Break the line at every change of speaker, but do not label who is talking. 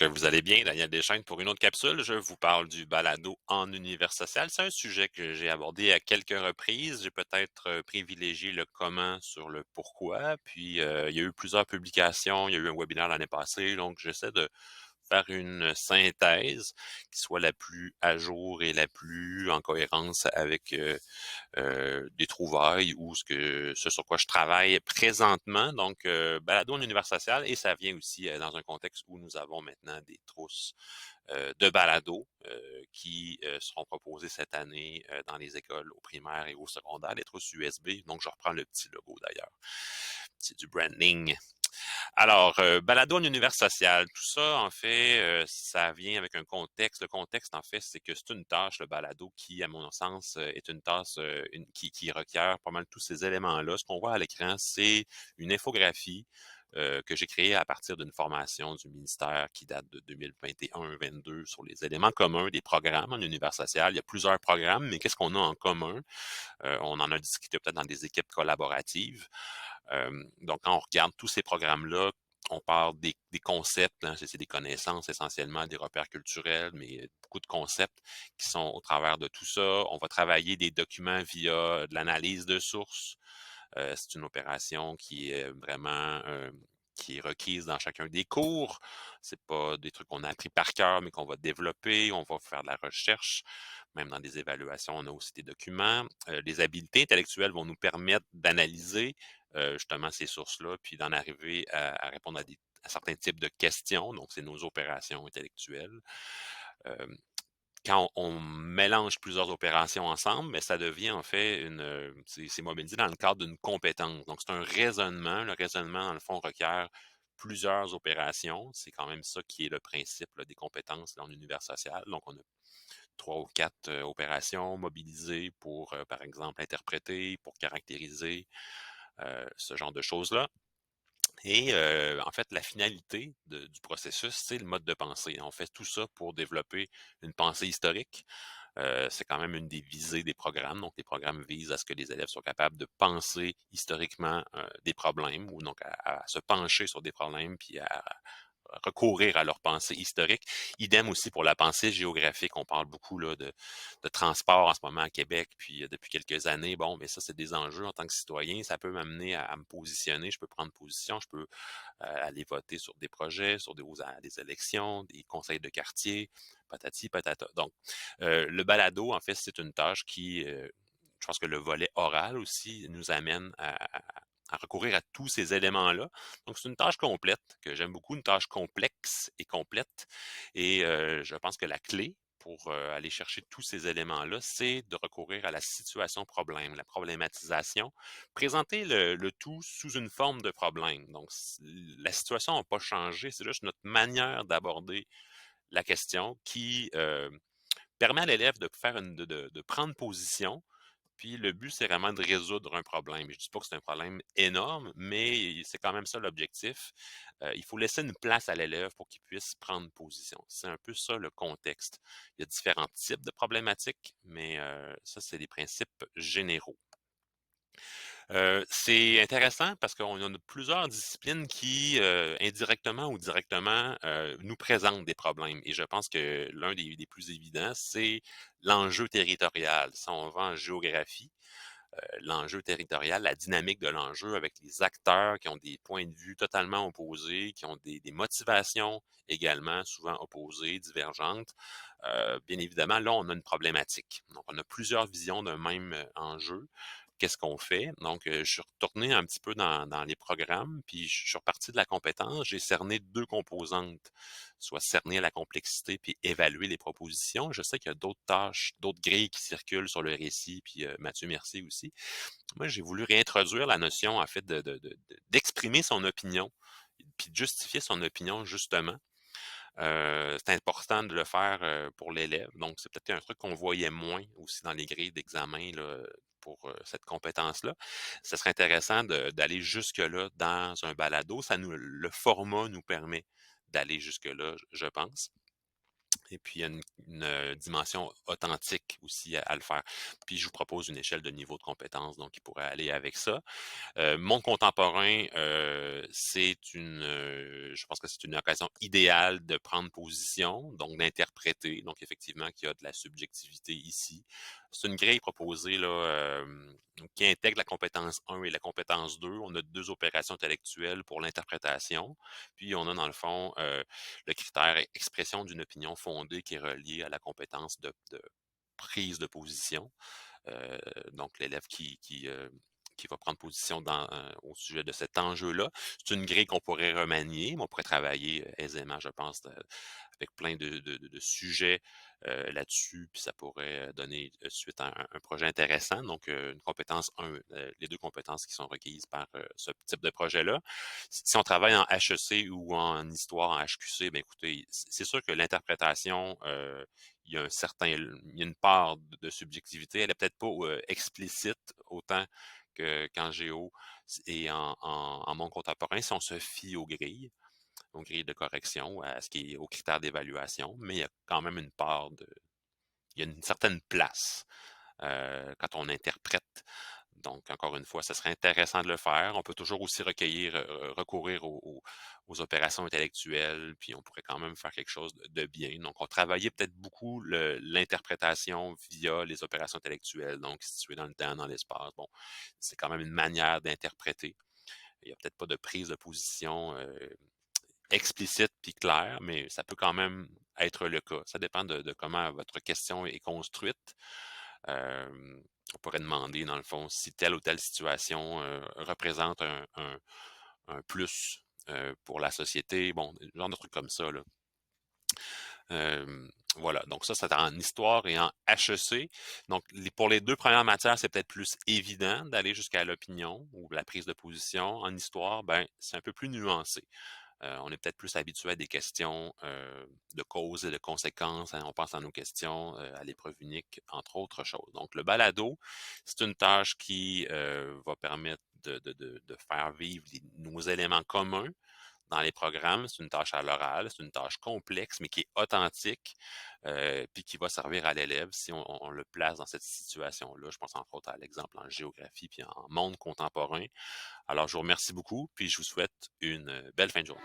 que vous allez bien. Daniel Deschaines pour une autre capsule. Je vous parle du balado en univers social. C'est un sujet que j'ai abordé à quelques reprises. J'ai peut-être privilégié le comment sur le pourquoi. Puis, il y a eu plusieurs publications. Il y a eu un webinaire l'année passée. Donc, j'essaie de faire une synthèse qui soit la plus à jour et la plus en cohérence avec des trouvailles ou ce sur quoi je travaille présentement. Donc, balado en univers social, et ça vient aussi dans un contexte où nous avons maintenant des trousses de balado qui seront proposées cette année dans les écoles au primaire et au secondaire, les trousses USB. Donc, je reprends le petit logo d'ailleurs. C'est du branding. Alors, balado en univers social, tout ça, en fait, ça vient avec un contexte. Le contexte, en fait, c'est que c'est une tâche, le balado, qui, à mon sens, est une tâche qui requiert pas mal tous ces éléments-là. Ce qu'on voit à l'écran, c'est une infographie que j'ai créée à partir d'une formation du ministère qui date de 2021-22 sur les éléments communs des programmes en univers social. Il y a plusieurs programmes, mais qu'est-ce qu'on a en commun? On en a discuté peut-être dans des équipes collaboratives. Donc, quand on regarde tous ces programmes-là, on parle des concepts, hein, c'est des connaissances essentiellement, des repères culturels, mais beaucoup de concepts qui sont au travers de tout ça. On va travailler des documents via de l'analyse de sources. C'est une opération qui est vraiment qui est requise dans chacun des cours. C'est pas des trucs qu'on a appris par cœur, mais qu'on va développer. On va faire de la recherche. Même dans des évaluations, on a aussi des documents. Les habiletés intellectuelles vont nous permettre d'analyser justement ces sources-là, puis d'en arriver à répondre à certains types de questions. Donc, c'est nos opérations intellectuelles. Euh, Quand on mélange plusieurs opérations ensemble, mais ça devient en fait c'est modélisé dans le cadre d'une compétence. Donc, c'est un raisonnement. Le raisonnement, dans le fond, requiert plusieurs opérations. C'est quand même ça qui est le principe là, des compétences là, en univers social. Donc, on a trois ou quatre opérations mobilisées pour, par exemple, interpréter, pour caractériser, ce genre de choses-là. Et en fait, la finalité du processus, c'est le mode de pensée. On fait tout ça pour développer une pensée historique. C'est quand même une des visées des programmes. Donc, les programmes visent à ce que les élèves soient capables de penser historiquement des problèmes ou donc à se pencher sur des problèmes puis à recourir à leur pensée historique. Idem aussi pour la pensée géographique. On parle beaucoup là, de transport en ce moment à Québec, puis depuis quelques années. Bon, mais ça, c'est des enjeux en tant que citoyen. Ça peut m'amener à me positionner. Je peux prendre position. Je peux aller voter sur des projets, sur des élections, des conseils de quartier, patati patata. Donc, le balado, en fait, c'est une tâche qui, je pense que le volet oral aussi nous amène à recourir à tous ces éléments-là. Donc, c'est une tâche complète que j'aime beaucoup, une tâche complexe et complète. Et je pense que la clé pour aller chercher tous ces éléments-là, c'est de recourir à la situation problème, la problématisation, présenter le tout sous une forme de problème. Donc, la situation n'a pas changé, c'est juste notre manière d'aborder la question qui permet à l'élève de faire de prendre position. Puis le but, c'est vraiment de résoudre un problème. Je dis pas que c'est un problème énorme, mais c'est quand même ça l'objectif. Il faut laisser une place à l'élève pour qu'il puisse prendre position. C'est un peu ça le contexte. Il y a différents types de problématiques, mais ça, c'est des principes généraux. C'est intéressant parce qu'on a plusieurs disciplines qui, indirectement ou directement, nous présentent des problèmes. Et je pense que l'un des plus évidents, c'est l'enjeu territorial. Si on va en géographie, l'enjeu territorial, la dynamique de l'enjeu avec les acteurs qui ont des points de vue totalement opposés, qui ont des motivations également souvent opposées, divergentes. Bien évidemment, là, on a une problématique. Donc, on a plusieurs visions d'un même enjeu. Qu'est-ce qu'on fait? Donc, je suis retourné un petit peu dans les programmes, puis je suis reparti de la compétence. J'ai cerné deux composantes, soit cerner la complexité puis évaluer les propositions. Je sais qu'il y a d'autres tâches, d'autres grilles qui circulent sur le récit, puis Mathieu Mercier aussi. Moi, j'ai voulu réintroduire la notion, en fait, d'exprimer son opinion, puis de justifier son opinion, justement. C'est important de le faire pour l'élève. Donc, c'est peut-être un truc qu'on voyait moins aussi dans les grilles d'examen là, pour cette compétence-là. Ce serait intéressant d'aller jusque-là dans un balado. Le format nous permet d'aller jusque-là, je pense. Et puis, il y a une dimension authentique aussi à le faire. Puis, je vous propose une échelle de niveau de compétence, donc il pourrait aller avec ça. Monde contemporain, je pense que c'est une occasion idéale de prendre position, donc d'interpréter. Donc, effectivement, qu'il y a de la subjectivité ici. C'est une grille proposée là, qui intègre la compétence 1 et la compétence 2. On a 2 opérations intellectuelles pour l'interprétation. Puis, on a dans le fond le critère expression d'une opinion fondée qui est relié à la compétence de prise de position. Donc, l'élève qui va prendre position au sujet de cet enjeu-là. C'est une grille qu'on pourrait remanier, mais on pourrait travailler aisément, je pense, avec plein de sujets là-dessus, puis ça pourrait donner suite à un projet intéressant. Donc, une compétence 1, les 2 compétences qui sont requises par ce type de projet-là. Si on travaille en HEC ou en histoire, en HQC, bien écoutez, c'est sûr que l'interprétation, il y a il y a une part de subjectivité. Elle est peut-être pas explicite autant qu'en géo et en monde contemporain, si on se fie aux grilles de correction, à ce qui est aux critères d'évaluation, mais il y a quand même il y a une certaine place quand on interprète. Donc, encore une fois, ce serait intéressant de le faire. On peut toujours aussi recourir aux opérations intellectuelles, puis on pourrait quand même faire quelque chose de bien. Donc, on travaillait peut-être beaucoup l'interprétation via les opérations intellectuelles, donc situées dans le temps, dans l'espace. Bon, c'est quand même une manière d'interpréter. Il n'y a peut-être pas de prise de position explicite puis claire, mais ça peut quand même être le cas. Ça dépend de comment votre question est construite. On pourrait demander, dans le fond, si telle ou telle situation représente un plus pour la société. Bon, genre de trucs comme ça, là. Voilà, donc ça, c'est en histoire et en HEC. Donc, pour les 2 premières matières, c'est peut-être plus évident d'aller jusqu'à l'opinion ou la prise de position. En histoire, ben, c'est un peu plus nuancé. On est peut-être plus habitué à des questions de causes et de conséquences, hein. On pense à nos questions à l'épreuve unique, entre autres choses. Donc, le balado, c'est une tâche qui va permettre de faire vivre nos éléments communs dans les programmes. C'est une tâche à l'oral, c'est une tâche complexe, mais qui est authentique, puis qui va servir à l'élève si on le place dans cette situation-là. Je pense entre autres à l'exemple en géographie puis en monde contemporain. Alors, je vous remercie beaucoup, puis je vous souhaite une belle fin de journée.